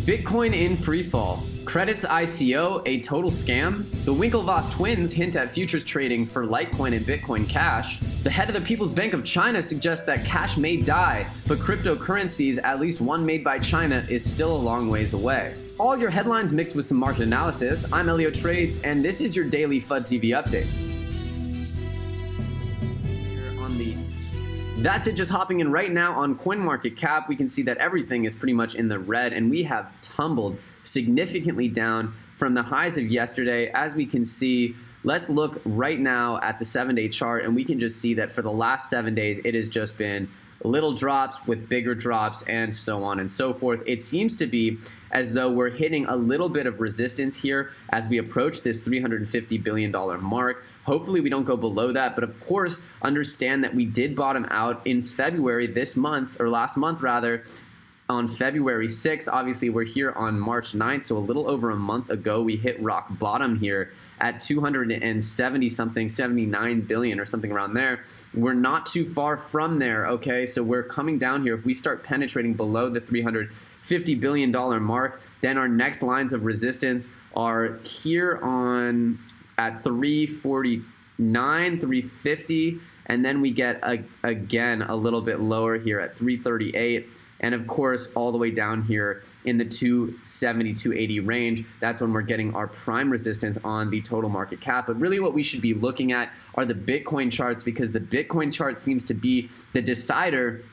Bitcoin in freefall. Credits ICO a total scam? The Winklevoss twins hint at futures trading for Litecoin and Bitcoin Cash. The head of the People's Bank of China suggests that cash may die, but cryptocurrencies, at least one made by China, is still a long ways away. All your headlines mixed with some market analysis. I'm Elliot Trades, and this is your daily FUD TV update. That's it, just hopping in right now on CoinMarketCap. We can see that everything is pretty much in the red, and we have tumbled significantly down from the highs of yesterday. As we can see, let's look right now at the 7-day chart, and we can just see that for the last 7 days, it has just been little drops with bigger drops and so on and so forth. It seems to be as though we're hitting a little bit of resistance here as we approach this $350 billion mark. Hopefully we don't go below that, but of course understand that we did bottom out in February this month, or last month rather, on February 6th. Obviously, we're here on March 9th, so a little over a month ago, we hit rock bottom here at 270 something, 79 billion or something around there. We're not too far from there, okay? So we're coming down here. If we start penetrating below the $350 billion mark, then our next lines of resistance are here on at 349, 350, and then we get again a little bit lower here at 338. And of course, all the way down here in the 270, 280 range, that's when we're getting our prime resistance on the total market cap. But really what we should be looking at are the Bitcoin charts, because the Bitcoin chart seems to be the decider,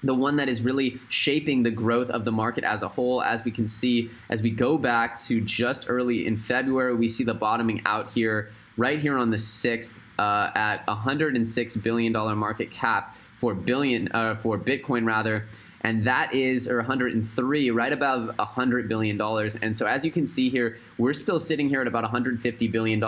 the one that is really shaping the growth of the market as a whole. As we can see, as we go back to just early in February, we see the bottoming out here, right here on the 6th at $106 billion market cap for Bitcoin rather. And that is, or 103, right above $100 billion. And so as you can see here, we're still sitting here at about $150 billion.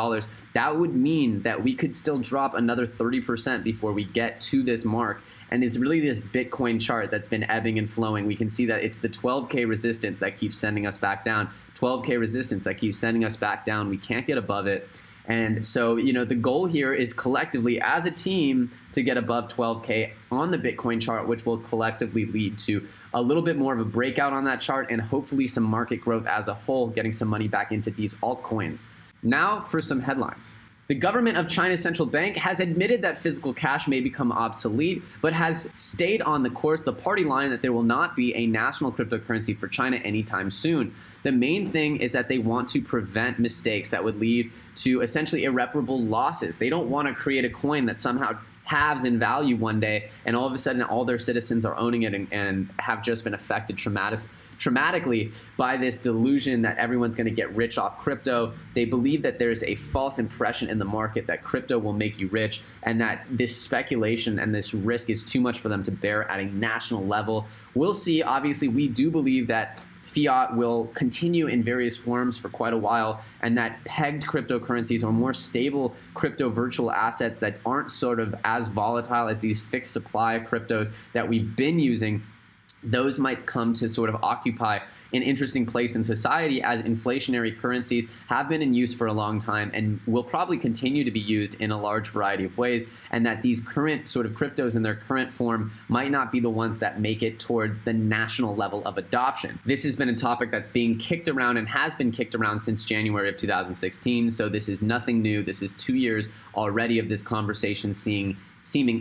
That would mean that we could still drop another 30% before we get to this mark. And it's really this Bitcoin chart that's been ebbing and flowing. We can see that it's the 12K resistance that keeps sending us back down. 12K resistance that keeps sending us back down. We can't get above it. And so, you know, the goal here is collectively as a team to get above 12K on the Bitcoin chart, which will collectively lead to a little bit more of a breakout on that chart and hopefully some market growth as a whole, getting some money back into these altcoins. Now for some headlines. The government of China's central bank has admitted that physical cash may become obsolete, but has stayed on the course, the party line, that there will not be a national cryptocurrency for China anytime soon. The main thing is that they want to prevent mistakes that would lead to essentially irreparable losses. They don't want to create a coin that somehow halves in value one day and all of a sudden all their citizens are owning it and have just been affected traumatically by this delusion that everyone's going to get rich off crypto. They believe that there's a false impression in the market that crypto will make you rich, and that this speculation and this risk is too much for them to bear at a national level. We'll see. Obviously, we do believe that fiat will continue in various forms for quite a while, and that pegged cryptocurrencies or more stable crypto virtual assets that aren't sort of as volatile as these fixed supply cryptos that we've been using, those might come to sort of occupy an interesting place in society, as inflationary currencies have been in use for a long time and will probably continue to be used in a large variety of ways, and that these current sort of cryptos in their current form might not be the ones that make it towards the national level of adoption. This has been a topic that's being kicked around and has been kicked around since January of 2016, so this is nothing new. This is 2 years already of this conversation seeming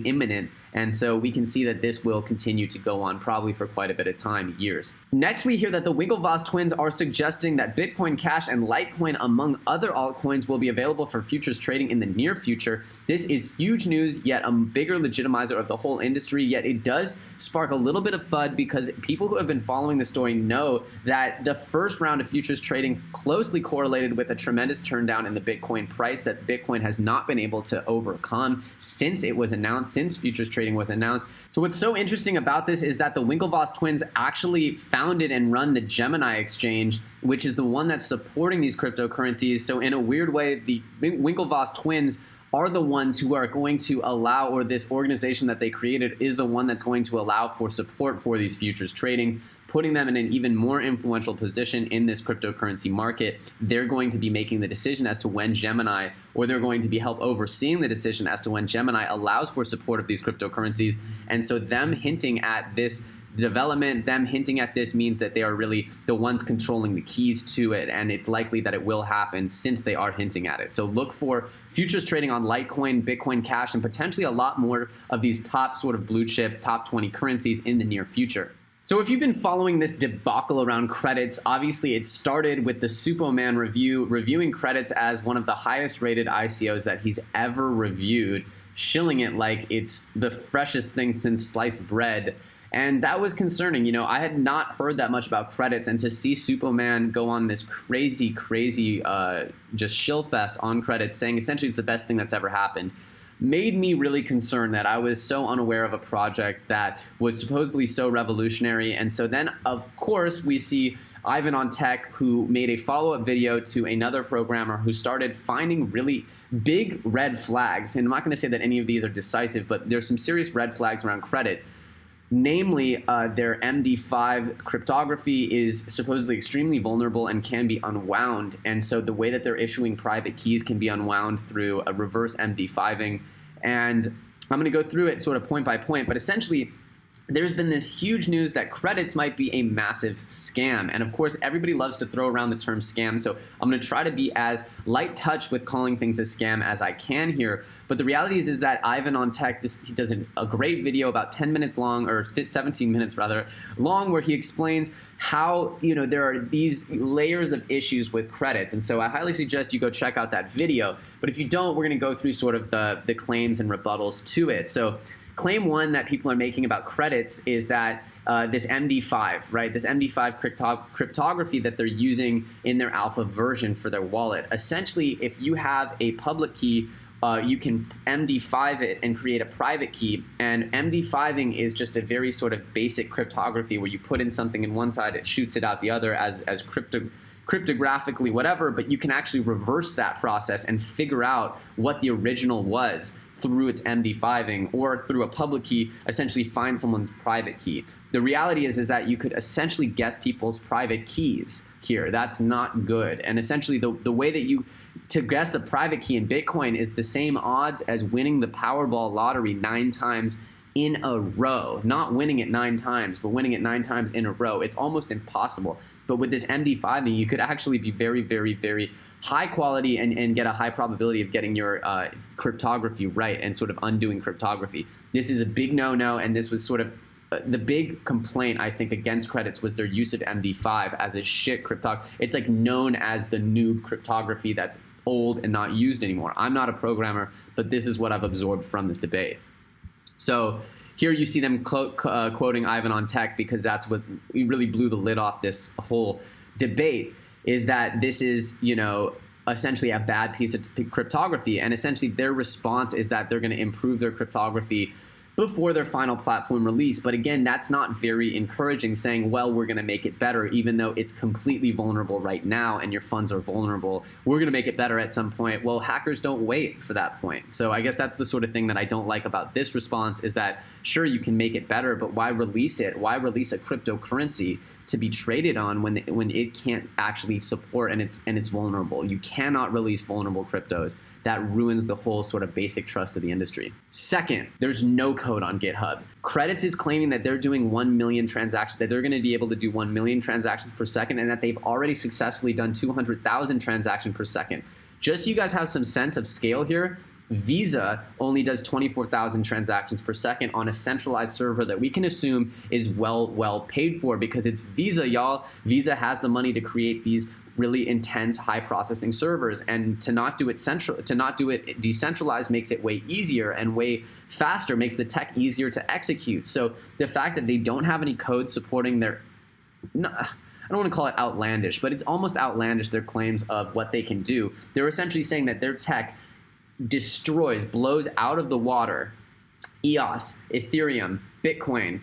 imminent, and so we can see that this will continue to go on probably for quite a bit of time, years. Next, we hear that the Winklevoss twins are suggesting that Bitcoin Cash and Litecoin, among other altcoins, will be available for futures trading in the near future. This is huge news, yet a bigger legitimizer of the whole industry, yet it does spark a little bit of FUD, because people who have been following the story know that the first round of futures trading closely correlated with a tremendous turndown in the Bitcoin price that Bitcoin has not been able to overcome since it was announced, since futures trading was announced. So what's so interesting about this is that the Winklevoss twins actually founded and run the Gemini exchange, which is the one that's supporting these cryptocurrencies. So in a weird way, the Winklevoss twins are the ones who are going to allow, or this organization that they created is the one that's going to allow for support for these futures tradings, putting them in an even more influential position in this cryptocurrency market. They're going to be making the decision as to when Gemini, or they're going to be help overseeing the decision as to when Gemini allows for support of these cryptocurrencies. And so them hinting at this development. Them hinting at this means that they are really the ones controlling the keys to it, and it's likely that it will happen since they are hinting at it. So look for futures trading on Litecoin, Bitcoin Cash, and potentially a lot more of these top sort of blue chip, top 20 currencies in the near future. So if you've been following this debacle around credits, obviously it started with the Suppoman reviewing credits as one of the highest rated ICOs that he's ever reviewed, shilling it like it's the freshest thing since sliced bread. And that was concerning. You know, I had not heard that much about credits, and to see Suppoman go on this crazy just shill fest on credits, saying essentially it's the best thing that's ever happened, made me really concerned that I was so unaware of a project that was supposedly so revolutionary. And so then, of course, we see Ivan on Tech, who made a follow-up video to another programmer who started finding really big red flags. And I'm not going to say that any of these are decisive, but there's some serious red flags around credits. Namely, their MD5 cryptography is supposedly extremely vulnerable and can be unwound. And so the way that they're issuing private keys can be unwound through a reverse MD5ing. And I'm going to go through it sort of point by point, but essentially, there's been this huge news that credits might be a massive scam. And of course, everybody loves to throw around the term scam. So I'm going to try to be as light touch with calling things a scam as I can here. But the reality is that Ivan on Tech, he does a great video about 10 minutes long, or 17 minutes rather long, where he explains how, you know, there are these layers of issues with credits. And so I highly suggest you go check out that video. But if you don't, we're going to go through sort of the claims and rebuttals to it. So claim one that people are making about credits is that this MD5, right? This MD5 cryptography that they're using in their alpha version for their wallet. Essentially, if you have a public key, you can MD5 it and create a private key. And MD5ing is just a very sort of basic cryptography where you put in something in one side, it shoots it out the other as cryptographically whatever, but you can actually reverse that process and figure out what the original was through its MD5ing, or through a public key, essentially find someone's private key. The reality is that you could essentially guess people's private keys here. That's not good. And essentially the way that to guess the private key in Bitcoin is the same odds as winning the Powerball lottery 9 times in a row. Not winning it 9 times, but winning it 9 times in a row. It's almost impossible. But with this MD5ing, you could actually be very, very, very high quality and get a high probability of getting your cryptography right and sort of undoing cryptography. This is a big no-no, and this was sort of the big complaint, I think, against credits was their use of MD5 as a shit cryptography. It's like known as the noob cryptography that's old and not used anymore. I'm not a programmer, but this is what I've absorbed from this debate. So here you see them quoting Ivan on Tech, because that's what really blew the lid off this whole debate, is that this is, you know, essentially a bad piece of cryptography. And essentially their response is that they're going to improve their cryptography before their final platform release. But again, that's not very encouraging, saying, well, we're going to make it better, even though it's completely vulnerable right now and your funds are vulnerable. We're going to make it better at some point. Well, hackers don't wait for that point. So I guess that's the sort of thing that I don't like about this response, is that sure, you can make it better, but why release it? Why release a cryptocurrency to be traded on when it can't actually support and it's vulnerable? You cannot release vulnerable cryptos. That ruins the whole sort of basic trust of the industry. Second, there's no code on GitHub. Credits is claiming that they're doing 1 million transactions, that they're going to be able to do 1 million transactions per second, and that they've already successfully done 200,000 transactions per second. Just so you guys have some sense of scale here, Visa only does 24,000 transactions per second on a centralized server that we can assume is well paid for, because it's Visa, y'all. Visa has the money to create these really intense high processing servers, and to not do it decentralized makes it way easier and way faster, makes the tech easier to execute. So the fact that they don't have any code supporting their, I don't want to call it outlandish, but it's almost outlandish, their claims of what they can do. They're essentially saying that their tech blows out of the water EOS, Ethereum, Bitcoin,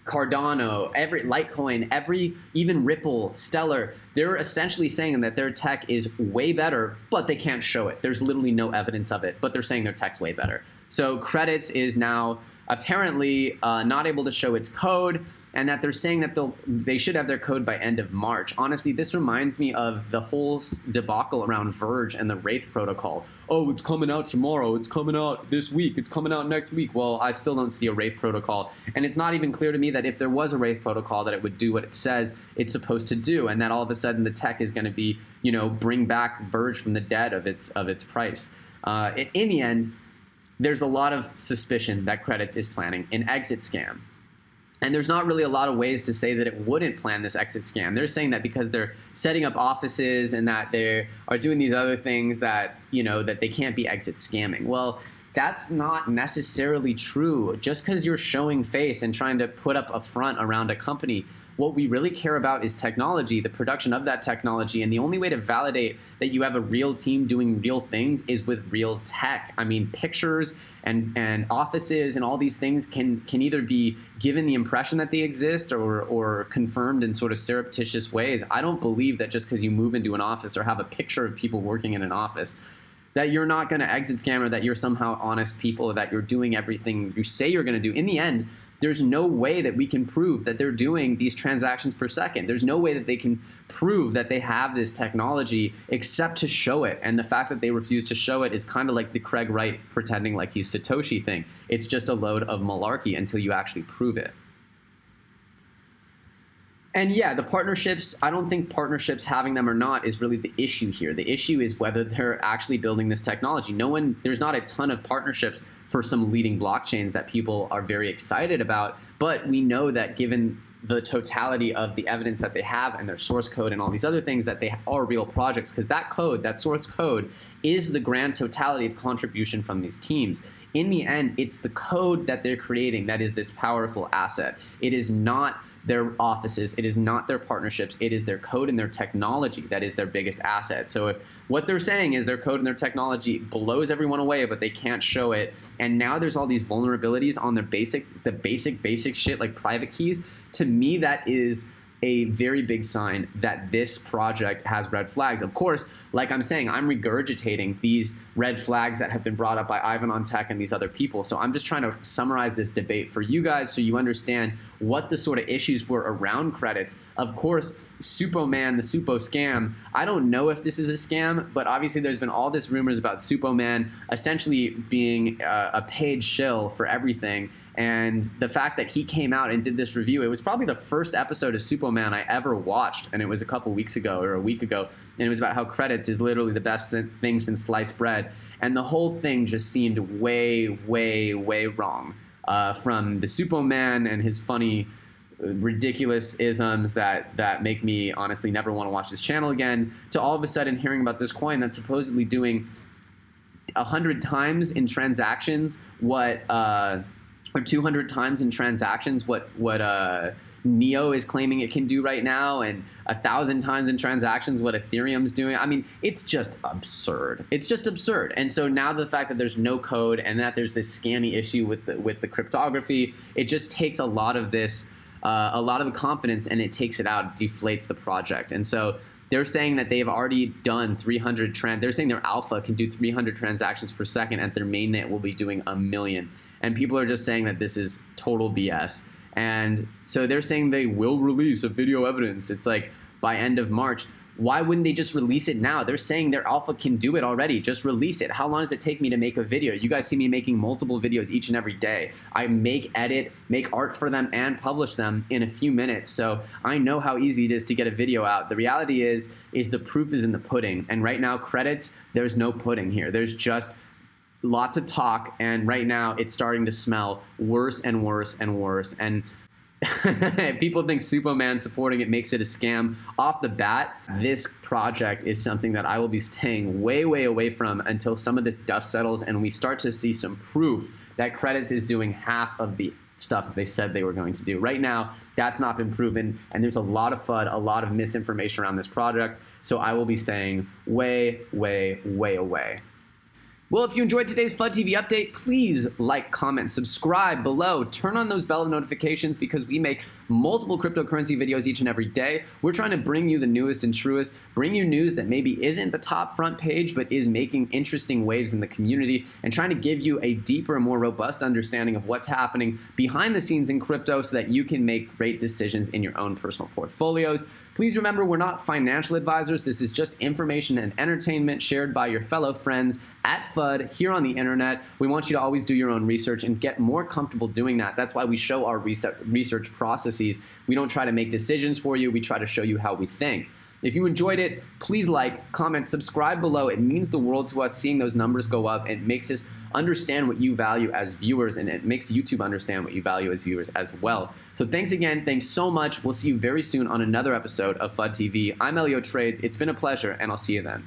Cardano, every Litecoin, even Ripple, Stellar. They're essentially saying that their tech is way better, but they can't show it. There's literally no evidence of it, but they're saying their tech's way better. So credits is now apparently not able to show its code, and that they're saying that they should have their code by end of March. Honestly, this reminds me of the whole debacle around Verge and the Wraith protocol. Oh, it's coming out tomorrow. It's coming out this week. It's coming out next week. Well, I still don't see a Wraith protocol. And it's not even clear to me that if there was a Wraith protocol that it would do what it says it's supposed to do, and that all of a sudden the tech is going to be, you know, bring back Verge from the dead of its price. In the end, there's a lot of suspicion that Credits is planning an exit scam. And there's not really a lot of ways to say that it wouldn't plan this exit scam. They're saying that because they're setting up offices and that they are doing these other things that, you know, that they can't be exit scamming. Well, that's not necessarily true. Just because you're showing face and trying to put up a front around a company, what we really care about is technology, the production of that technology. And the only way to validate that you have a real team doing real things is with real tech. I mean, pictures and offices and all these things can either be given the impression that they exist or confirmed in sort of surreptitious ways. I don't believe that just because you move into an office or have a picture of people working in an office that you're not going to exit scam, or that you're somehow honest people, or that you're doing everything you say you're going to do. In the end, there's no way that we can prove that they're doing these transactions per second. There's no way that they can prove that they have this technology except to show it. And the fact that they refuse to show it is kind of like the Craig Wright pretending like he's Satoshi thing. It's just a load of malarkey until you actually prove it. And yeah, the partnerships, I don't think partnerships, having them or not, is really the issue here. The issue is whether they're actually building this technology. There's not a ton of partnerships for some leading blockchains that people are very excited about, but we know that given the totality of the evidence that they have and their source code and all these other things, that they are real projects, because that code, that source code, is the grand totality of contribution from these teams. In the end, it's the code that they're creating that is this powerful asset. It is not their offices, it is not their partnerships, it is their code and their technology that is their biggest asset. So if what they're saying is their code and their technology blows everyone away, but they can't show it, and now there's all these vulnerabilities on the basic shit like private keys, to me that is a very big sign that this project has red flags. Of course, like I'm saying, I'm regurgitating these red flags that have been brought up by Ivan on Tech and these other people. So I'm just trying to summarize this debate for you guys so you understand what the sort of issues were around Credits. Of course, Suppoman, the Suppo scam, I don't know if this is a scam, but obviously there's been all this rumors about Suppoman essentially being a paid shill for everything. And the fact that he came out and did this review, it was probably the first episode of Suppoman I ever watched, and it was a couple weeks ago or a week ago, and it was about how Credits is literally the best thing since sliced bread. And the whole thing just seemed way, way, way wrong. From the Suppoman and his funny, ridiculous isms that make me honestly never want to watch this channel again, to all of a sudden hearing about this coin that's supposedly doing 100 times in transactions what or 200 times in transactions what Neo is claiming it can do right now, and 1,000 times in transactions what Ethereum's doing. I mean, it's just absurd. It's just absurd. And so now the fact that there's no code and that there's this scammy issue with the cryptography, it just takes a lot of this, a lot of the confidence, and it takes it out, deflates the project. And so they're saying that they've already done 300 they're saying their alpha can do 300 transactions per second, and their mainnet will be doing 1 million. And people are just saying that this is total BS. And so they're saying they will release a video evidence. It's like by end of March. Why wouldn't they just release it now? They're saying their alpha can do it already. Just release it. How long does it take me to make a video? You guys see me making multiple videos each and every day. I make, edit, make art for them, and publish them in a few minutes. So I know how easy it is to get a video out. The reality is the proof is in the pudding. And right now, Credits, there's no pudding here. There's just lots of talk, and right now it's starting to smell worse and worse and worse. And people think Suppoman supporting it makes it a scam. Off the bat, this project is something that I will be staying way, way away from until some of this dust settles and we start to see some proof that Credits is doing half of the stuff that they said they were going to do. Right now, that's not been proven, and there's a lot of FUD, a lot of misinformation around this project, so I will be staying way, way, way away. Well, if you enjoyed today's FUD TV update, please like, comment, subscribe below. Turn on those bell notifications because we make multiple cryptocurrency videos each and every day. We're trying to bring you the newest and truest, bring you news that maybe isn't the top front page, but is making interesting waves in the community, and trying to give you a deeper, more robust understanding of what's happening behind the scenes in crypto so that you can make great decisions in your own personal portfolios. Please remember, we're not financial advisors. This is just information and entertainment shared by your fellow friends at FUD here on the internet. We want you to always do your own research and get more comfortable doing that. That's why we show our research processes. We don't try to make decisions for you. We try to show you how we think. If you enjoyed it, please like, comment, subscribe below. It means the world to us seeing those numbers go up. It makes us understand what you value as viewers, and it makes YouTube understand what you value as viewers as well. So thanks again. Thanks so much. We'll see you very soon on another episode of FUD TV. I'm Elio Trades. It's been a pleasure, and I'll see you then.